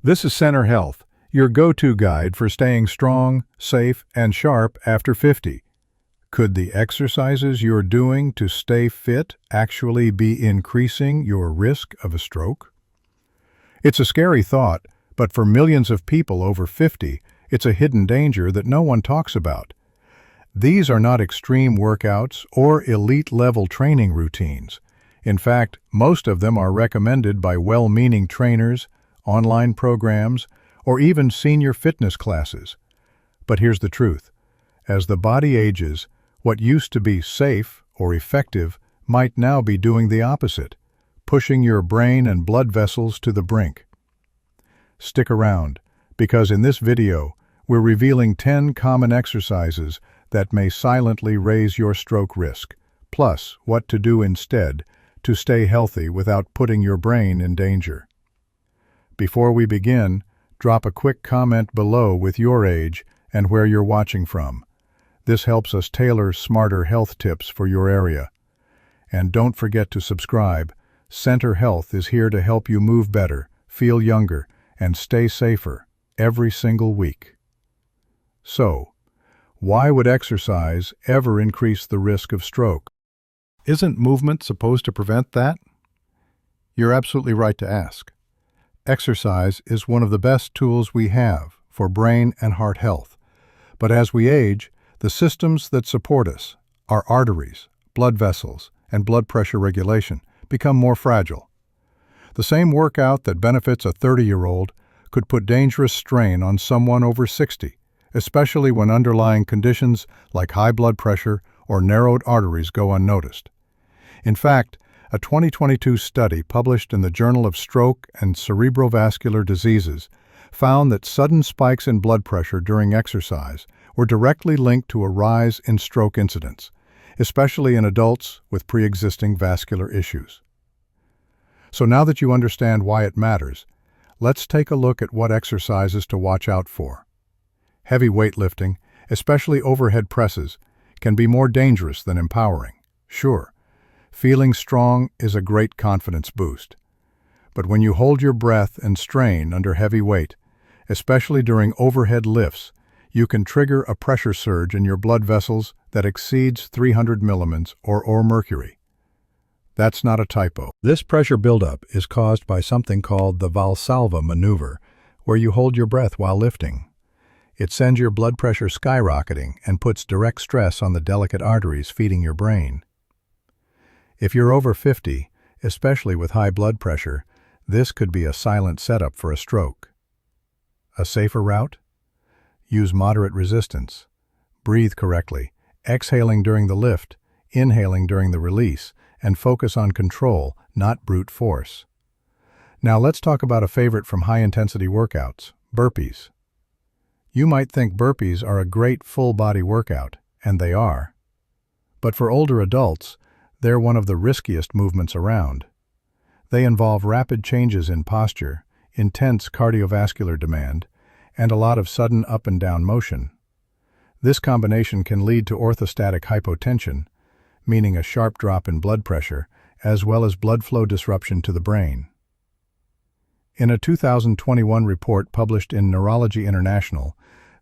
This is Center Health, your go-to guide for staying strong, safe, and sharp after 50. Could the exercises you're doing to stay fit actually be increasing your risk of a stroke? It's a scary thought, but for millions of people over 50, it's a hidden danger that no one talks about. These are not extreme workouts or elite-level training routines. In fact, most of them are recommended by well-meaning trainers, online programs, or even senior fitness classes. But here's the truth. As the body ages, what used to be safe or effective might now be doing the opposite, pushing your brain and blood vessels to the brink. Stick around, because in this video, we're revealing 10 common exercises that may silently raise your stroke risk, plus what to do instead to stay healthy without putting your brain in danger. Before we begin, drop a quick comment below with your age and where you're watching from. This helps us tailor smarter health tips for your area. And don't forget to subscribe. Center Health is here to help you move better, feel younger, and stay safer every single week. So, why would exercise ever increase the risk of stroke? Isn't movement supposed to prevent that? You're absolutely right to ask. Exercise is one of the best tools we have for brain and heart health. But as we age, the systems that support us, our arteries, blood vessels, and blood pressure regulation, become more fragile. The same workout that benefits a 30-year-old could put dangerous strain on someone over 60, especially when underlying conditions like high blood pressure or narrowed arteries go unnoticed. In fact, a 2022 study published in the Journal of Stroke and Cerebrovascular Diseases found that sudden spikes in blood pressure during exercise were directly linked to a rise in stroke incidence, especially in adults with pre-existing vascular issues. So now that you understand why it matters, let's take a look at what exercises to watch out for. Heavy weightlifting, especially overhead presses, can be more dangerous than empowering. Sure, feeling strong is a great confidence boost. But when you hold your breath and strain under heavy weight, especially during overhead lifts, you can trigger a pressure surge in your blood vessels that exceeds 300 millimins or mercury. That's not a typo. This pressure buildup is caused by something called the Valsalva maneuver, where you hold your breath while lifting. It sends your blood pressure skyrocketing and puts direct stress on the delicate arteries feeding your brain. If you're over 50, especially with high blood pressure, this could be a silent setup for a stroke. A safer route? Use moderate resistance. Breathe correctly, exhaling during the lift, inhaling during the release, and focus on control, not brute force. Now let's talk about a favorite from high-intensity workouts, burpees. You might think burpees are a great full-body workout, and they are. But for older adults, they're one of the riskiest movements around. They involve rapid changes in posture, intense cardiovascular demand, and a lot of sudden up and down motion. This combination can lead to orthostatic hypotension, meaning a sharp drop in blood pressure, as well as blood flow disruption to the brain. In a 2021 report published in Neurology International,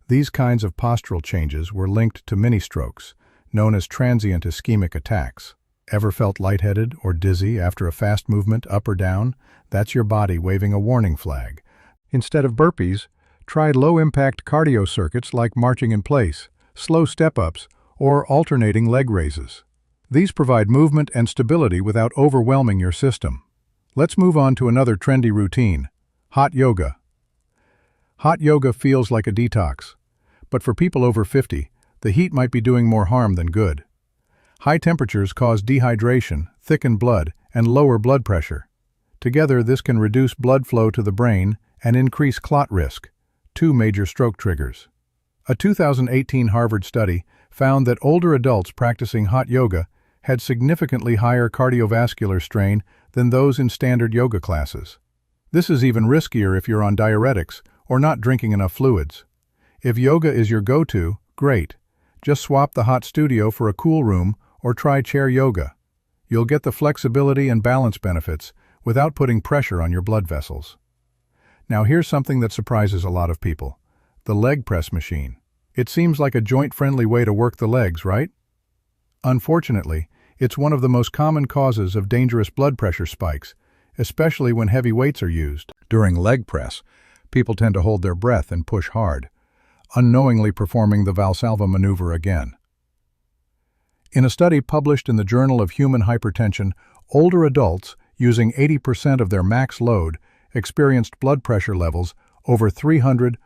these kinds of postural changes were linked to mini-strokes, known as transient ischemic attacks. Ever felt lightheaded or dizzy after a fast movement up or down? That's your body waving a warning flag. Instead of burpees, try low-impact cardio circuits like marching in place, slow step-ups, or alternating leg raises. These provide movement and stability without overwhelming your system. Let's move on to another trendy routine, hot yoga. Hot yoga feels like a detox, but for people over 50, the heat might be doing more harm than good. High temperatures cause dehydration, thicken blood, and lower blood pressure. Together, this can reduce blood flow to the brain and increase clot risk, two major stroke triggers. A 2018 Harvard study found that older adults practicing hot yoga had significantly higher cardiovascular strain than those in standard yoga classes. This is even riskier if you're on diuretics or not drinking enough fluids. If yoga is your go-to, great. Just swap the hot studio for a cool room or try chair yoga. You'll get the flexibility and balance benefits without putting pressure on your blood vessels. Now here's something that surprises a lot of people. The leg press machine. It seems like a joint-friendly way to work the legs, right? Unfortunately, it's one of the most common causes of dangerous blood pressure spikes, especially when heavy weights are used. During leg press, people tend to hold their breath and push hard, unknowingly performing the Valsalva maneuver again. In a study published in the Journal of Human Hypertension, older adults, using 80% of their max load, experienced blood pressure levels over 200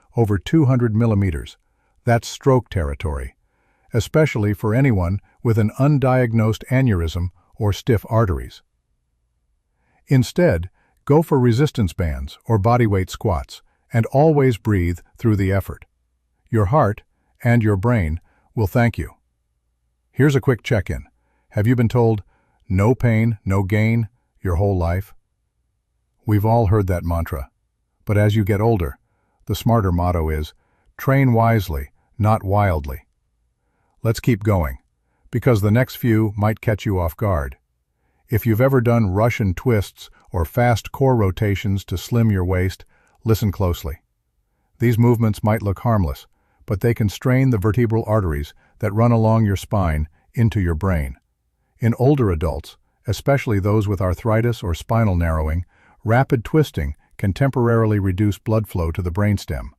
millimeters. That's stroke territory, especially for anyone with an undiagnosed aneurysm or stiff arteries. Instead, go for resistance bands or bodyweight squats, and always breathe through the effort. Your heart and your brain will thank you. Here's a quick check-in. Have you been told, no pain, no gain, your whole life? We've all heard that mantra. But as you get older, the smarter motto is, train wisely, not wildly. Let's keep going, because the next few might catch you off guard. If you've ever done Russian twists or fast core rotations to slim your waist, listen closely. These movements might look harmless, but they can strain the vertebral arteries that run along your spine into your brain. In older adults, especially those with arthritis or spinal narrowing, rapid twisting can temporarily reduce blood flow to the brainstem.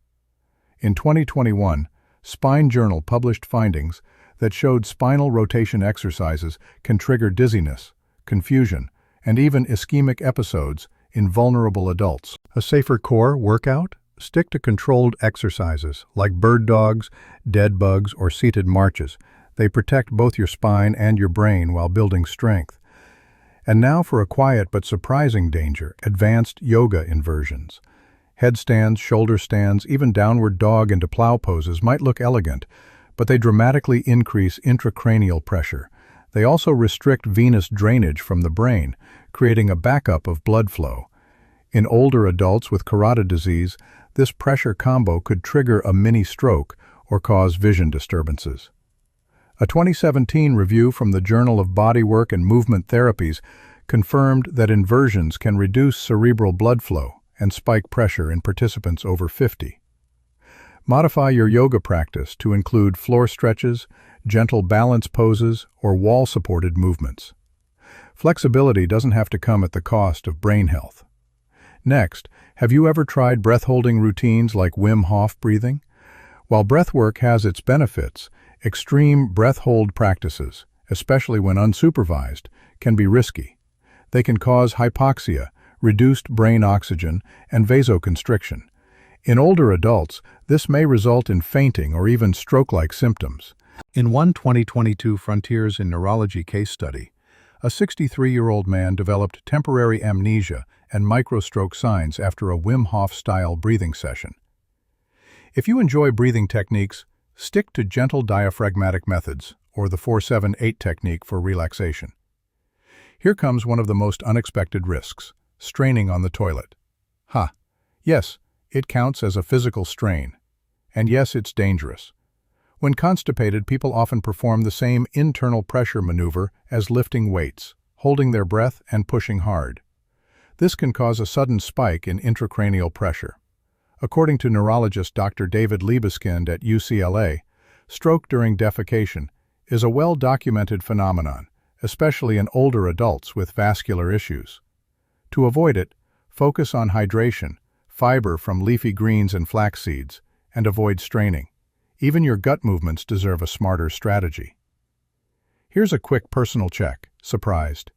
In 2021, Spine Journal published findings that showed spinal rotation exercises can trigger dizziness, confusion, and even ischemic episodes in vulnerable adults. A safer core workout? Stick to controlled exercises like bird dogs, dead bugs, or seated marches. They protect both your spine and your brain while building strength. And now for a quiet but surprising danger, advanced yoga inversions. Headstands, shoulder stands, even downward dog into plow poses might look elegant, but they dramatically increase intracranial pressure. They also restrict venous drainage from the brain, creating a backup of blood flow. In older adults with carotid disease, this pressure combo could trigger a mini stroke or cause vision disturbances. A 2017 review from the Journal of Bodywork and Movement Therapies confirmed that inversions can reduce cerebral blood flow and spike pressure in participants over 50. Modify your yoga practice to include floor stretches, gentle balance poses, or wall-supported movements. Flexibility doesn't have to come at the cost of brain health. Next, have you ever tried breath-holding routines like Wim Hof breathing? While breathwork has its benefits, extreme breath-hold practices, especially when unsupervised, can be risky. They can cause hypoxia, reduced brain oxygen, and vasoconstriction. In older adults, this may result in fainting or even stroke-like symptoms. In one 2022 Frontiers in Neurology case study, a 63-year-old man developed temporary amnesia and microstroke signs after a Wim Hof-style breathing session. If you enjoy breathing techniques, stick to gentle diaphragmatic methods, or the 4-7-8 technique for relaxation. Here comes one of the most unexpected risks, straining on the toilet. Yes, it counts as a physical strain. And yes, it's dangerous. When constipated, people often perform the same internal pressure maneuver as lifting weights, holding their breath and pushing hard. This can cause a sudden spike in intracranial pressure. According to neurologist Dr. David Liebeskind at UCLA, stroke during defecation is a well-documented phenomenon, especially in older adults with vascular issues. To avoid it, focus on hydration, fiber from leafy greens and flax seeds, and avoid straining. Even your gut movements deserve a smarter strategy. Here's a quick personal check. Surprised?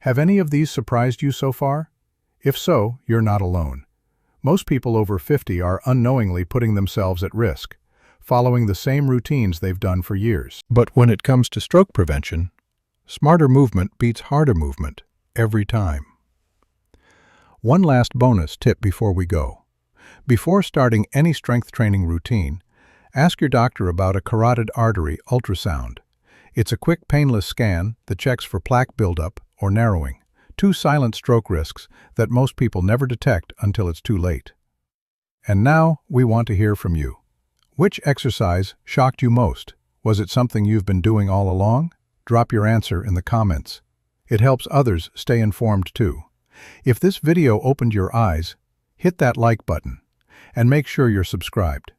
Have any of these surprised you so far? If so, you're not alone. Most people over 50 are unknowingly putting themselves at risk, following the same routines they've done for years. But when it comes to stroke prevention, smarter movement beats harder movement every time. One last bonus tip before we go. Before starting any strength training routine, ask your doctor about a carotid artery ultrasound. It's a quick, painless scan that checks for plaque buildup or narrowing, two silent stroke risks that most people never detect until it's too late. And now we want to hear from you. Which exercise shocked you most? Was it something you've been doing all along? Drop your answer in the comments. It helps others stay informed too. If this video opened your eyes, hit that like button and make sure you're subscribed.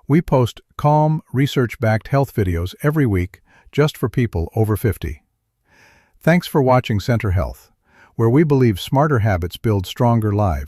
We post calm, research-backed health videos every week just for people over 50. Thanks for watching Center Health, where we believe smarter habits build stronger lives.